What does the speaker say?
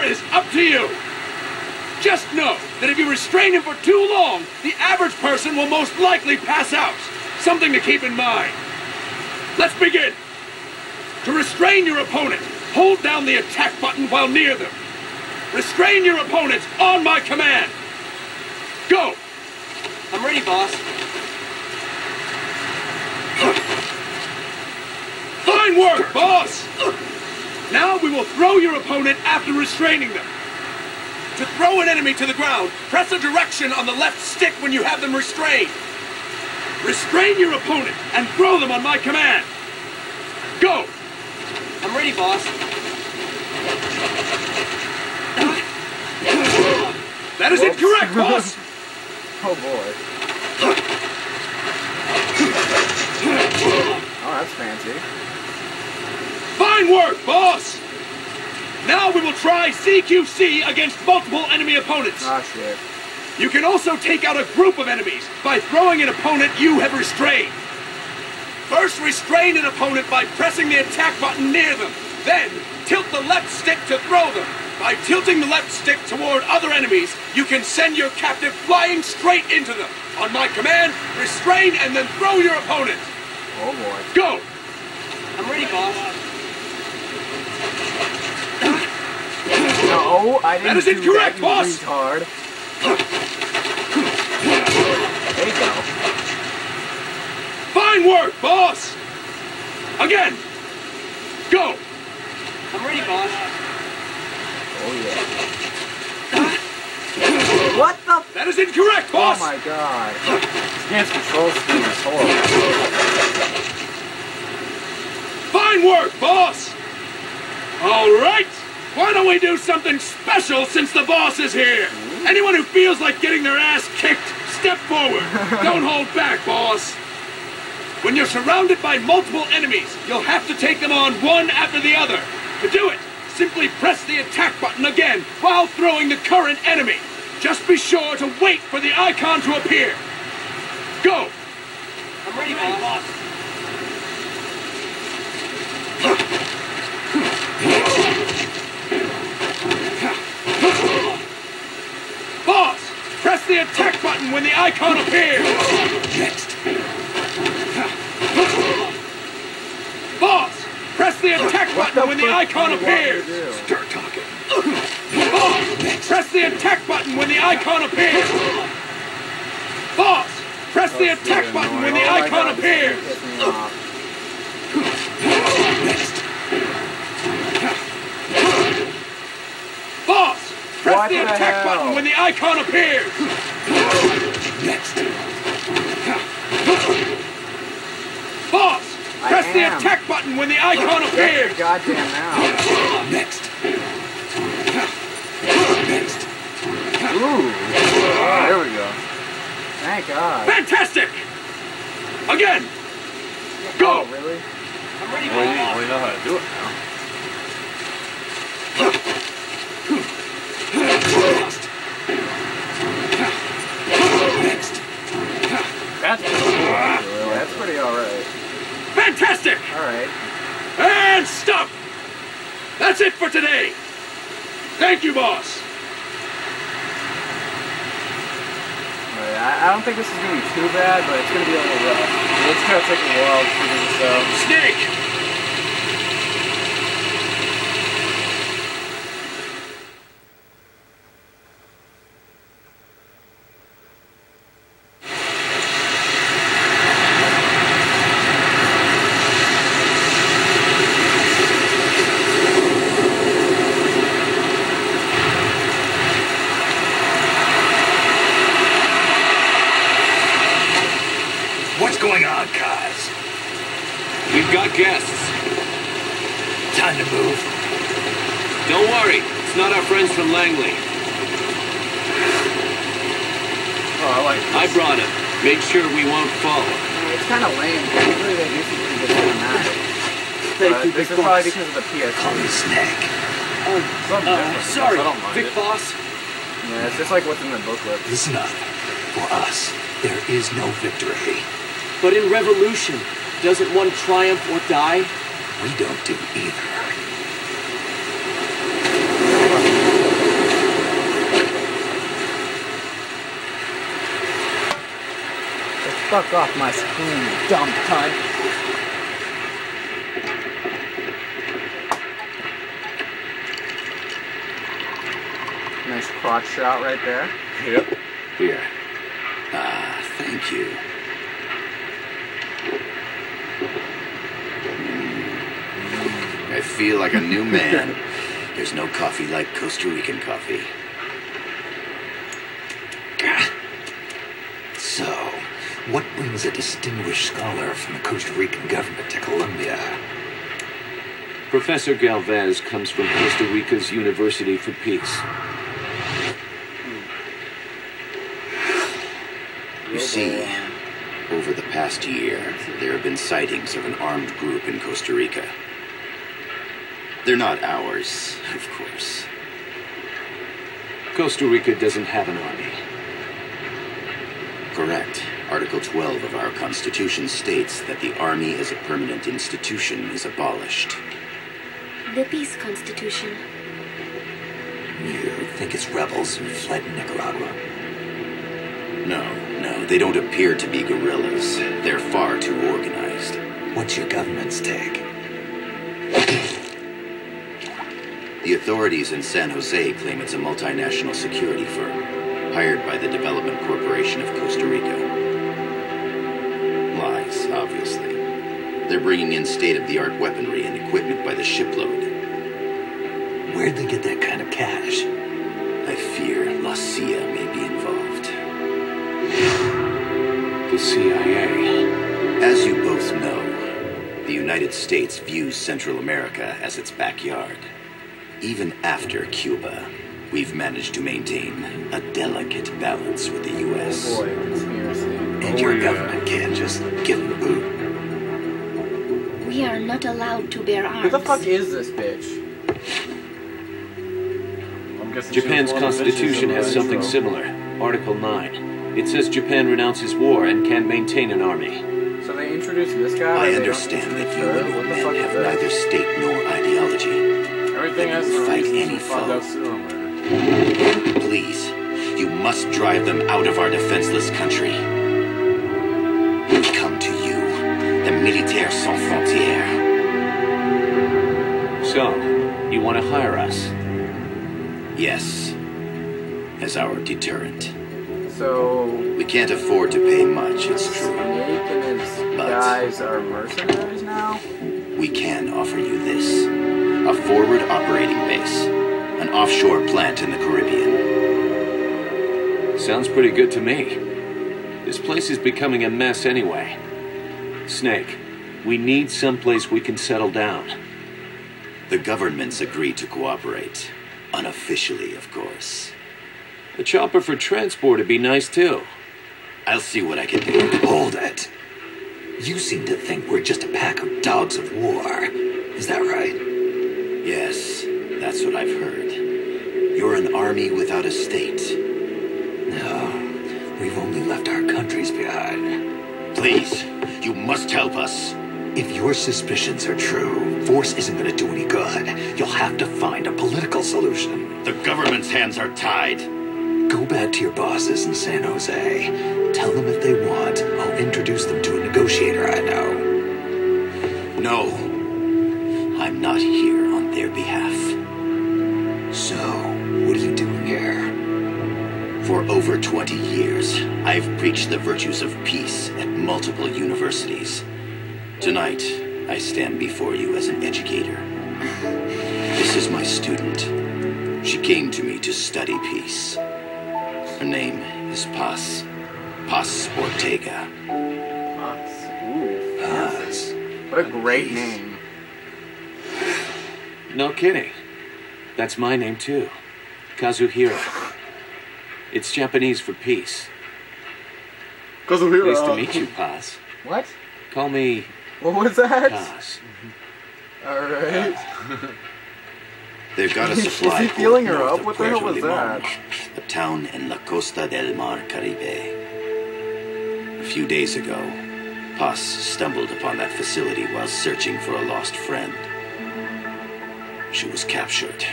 is up to you. Just know that if you restrain him for too long, the average person will most likely pass out. Something to keep in mind. Let's begin. To restrain your opponent, hold down the attack button while near them. Restrain your opponent on my command. Go! I'm ready, boss. Fine work, boss! Now we will throw your opponent after restraining them. To throw an enemy to the ground, press a direction on the left stick when you have them restrained. Restrain your opponent and throw them on my command. Go! I'm ready, boss. That is incorrect, boss! Oh boy. Oh, that's fancy. Fine work, boss! Now we will try CQC against multiple enemy opponents. Ah, shit. You can also take out a group of enemies by throwing an opponent you have restrained. First, restrain an opponent by pressing the attack button near them. Then, tilt the left stick to throw them. By tilting the left stick toward other enemies, you can send your captive flying straight into them. On my command, restrain and then throw your opponent. Oh boy. Go! I'm ready, boss. No, I didn't. That is do incorrect, that, boss! Retard. There you go. Fine work, boss! Again! Go! I'm ready, boss. Oh yeah. What the? That is incorrect, boss! Oh my god. This game's control scheme is horrible. Fine work, boss! Alright! Why don't we do something special since the boss is here? Anyone who feels like getting their ass kicked, step forward. Don't hold back, boss. When you're surrounded by multiple enemies, you'll have to take them on one after the other. To do it, simply press the attack button again while throwing the current enemy. Just be sure to wait for the icon to appear. Go! I'm ready, boss. Boss, press the attack button when the icon appears. Next. Boss, press the attack button when the icon appears. Start talking. Boss, press the attack button when the icon appears. Boss, press the attack button when the icon appears. Next. Boss, press the attack button when the icon appears. Next. Boss, press the attack button when the icon appears. Goddamn now. Next. Next. Ooh. There we go. Thank God. Fantastic! Again! Go! Oh, really? I'm ready, Well, boss. you know how to do it now. Next. That's pretty cool. Yeah, that's pretty alright. Fantastic! Alright. And stop! That's it for today! Thank you, boss! I don't think this is going to be too bad, but it's going to be a little rough. It's going to take a while to figure this out. Snake! What's going on, Kaz? We've got guests. Time to move. Don't worry, it's not our friends from Langley. Oh, I like this. I brought him. Make sure we won't fall. It's kind of lame. Usually they do some pretty good cinematic. Thank you, This Big is probably Boss. because of the PS. Call me Snake. Something different. Sorry, I don't mind Big it. Boss. Yeah, it's just like what's in the booklet. Listen up. For us, there is no victory. But in Revolution, doesn't one triumph or die? We don't do either. Fuck off my screen, you dumb cunt. Nice crotch shot right there. Yep. Here. Ah, thank you. I feel like a new man. There's no coffee like Costa Rican coffee. So, what brings a distinguished scholar from the Costa Rican government to Colombia? Professor Galvez comes from Costa Rica's University for Peace. You see, over the past year, there have been sightings of an armed group in Costa Rica. They're not ours, of course. Costa Rica doesn't have an army. Correct. Article 12 of our Constitution states that the Army as a permanent institution is abolished. The Peace Constitution. You think it's rebels who fled Nicaragua? No, they don't appear to be guerrillas. They're far too organized. What's your government's take? The authorities in San Jose claim it's a multinational security firm, hired by the Development Corporation of Costa Rica. Lies, obviously. They're bringing in state-of-the-art weaponry and equipment by the shipload. Where'd they get that kind of cash? I fear La CIA may be involved. The CIA. As you both know, the United States views Central America as its backyard. Even after Cuba, we've managed to maintain a delicate balance with the U.S. Boy, conspiracy. And your government can't just give them boot. We are not allowed to bear arms. Who the fuck is this bitch? I'm guessing Japan's constitution has something similar. Article 9. It says Japan renounces war and can maintain an army. So they introduced this guy? I understand that you and your men have neither state nor ideology. Everything has to fight release any to find out foe. sooner or later. Please, you must drive them out of our defenseless country. We come to you, the Militaires Sans Frontières. So, you want to hire us? Yes, as our deterrent. So... We can't afford to pay much, it's true. Snake and his But- guys are mercenaries now? We can offer you this. A forward operating base. An offshore plant in the Caribbean. Sounds pretty good to me. This place is becoming a mess anyway. Snake, we need someplace we can settle down. The governments agreed to cooperate. Unofficially, of course. A chopper for transport would be nice too. I'll see what I can do. Hold it. You seem to think we're just a pack of dogs of war. Is that right? Yes, that's what I've heard. You're an army without a state. No, we've only left our countries behind. Please, you must help us. If your suspicions are true, force isn't going to do any good. You'll have to find a political solution. The government's hands are tied. Go back to your bosses in San Jose. Tell them if they want, I'll introduce them to a negotiator I know. No, I'm not here on their behalf. So, what are you doing here? For over 20 years, I've preached the virtues of peace at multiple universities. Tonight, I stand before you as an educator. This is my student. She came to me to study peace. Her name is Paz. Paz Ortega. Ooh, Paz. what a great name. No kidding. That's my name too. Kazuhiro. It's Japanese for peace. Kazuhiro. Nice to meet you, Paz. What? Call me What was that? Paz. Alright. They've got a Is he supply feeling port her north up? of What the hell Puerto was Limon, that? a town in La Costa del Mar Caribe. A few days ago, Paz stumbled upon that facility while searching for a lost friend. She was captured.